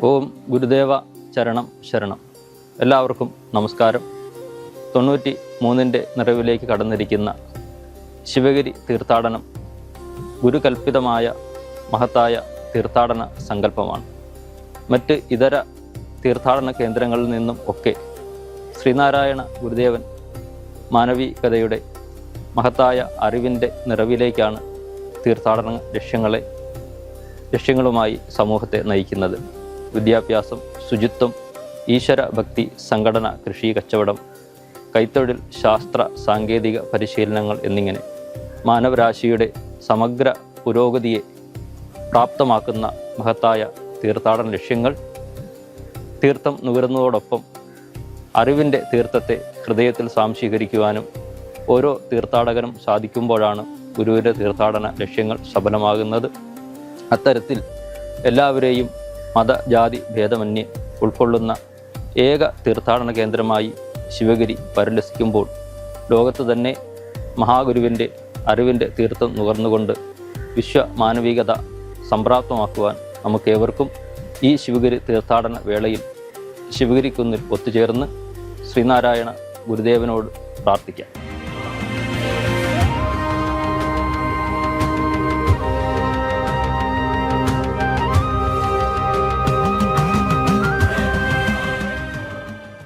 ഓം ഗുരുദേവ ചരണം ശരണം. എല്ലാവർക്കും നമസ്കാരം. 93ൻ്റെ നിറവിലേക്ക് കടന്നിരിക്കുന്ന ശിവഗിരി തീർത്ഥാടനം ഗുരുകൽപ്പിതമായ മഹത്തായ തീർത്ഥാടന സങ്കല്പമാണ്. മറ്റ് ഇതര തീർത്ഥാടന കേന്ദ്രങ്ങളിൽ നിന്നും ഒക്കെ ശ്രീനാരായണ ഗുരുദേവൻ മാനവികതയുടെ മഹത്തായ അറിവിൻ്റെ നിറവിലേക്കാണ് തീർത്ഥാടന ലക്ഷ്യങ്ങളുമായി സമൂഹത്തെ നയിക്കുന്നത്. വിദ്യാഭ്യാസം, ശുചിത്വം, ഈശ്വര ഭക്തി, സംഘടന, കൃഷി, കച്ചവടം, കൈത്തൊഴിൽ, ശാസ്ത്ര സാങ്കേതിക പരിശീലനങ്ങൾ എന്നിങ്ങനെ മാനവരാശിയുടെ സമഗ്ര പുരോഗതിയെ പ്രാപ്തമാക്കുന്ന മഹത്തായ തീർത്ഥാടന ലക്ഷ്യങ്ങൾ തീർത്ഥം നുകരുന്നതോടൊപ്പം അറിവിൻ്റെ തീർത്ഥത്തെ ഹൃദയത്തിൽ സ്വാംശീകരിക്കുവാനും ഓരോ തീർത്ഥാടകനും സാധിക്കുമ്പോഴാണ് ഗുരുവിൻ്റെ തീർത്ഥാടന ലക്ഷ്യങ്ങൾ സഫലമാകുന്നത്. അത്തരത്തിൽ എല്ലാവരെയും മതജാതി ഭേദമന്യേ ഉൾക്കൊള്ളുന്ന ഏക തീർത്ഥാടന കേന്ദ്രമായി ശിവഗിരി പരിലസിക്കുമ്പോൾ ലോകത്ത് തന്നെ മഹാഗുരുവിൻ്റെ അറിവിൻ്റെ തീർത്ഥം നുകർന്നുകൊണ്ട് വിശ്വമാനവികത സംപ്രാപ്തമാക്കുവാൻ നമുക്കേവർക്കും ഈ ശിവഗിരി തീർത്ഥാടന വേളയിൽ ശിവഗിരിക്കുന്നിൽ ഒത്തുചേർന്ന് ശ്രീനാരായണ ഗുരുദേവനോട് പ്രാർത്ഥിക്കാം.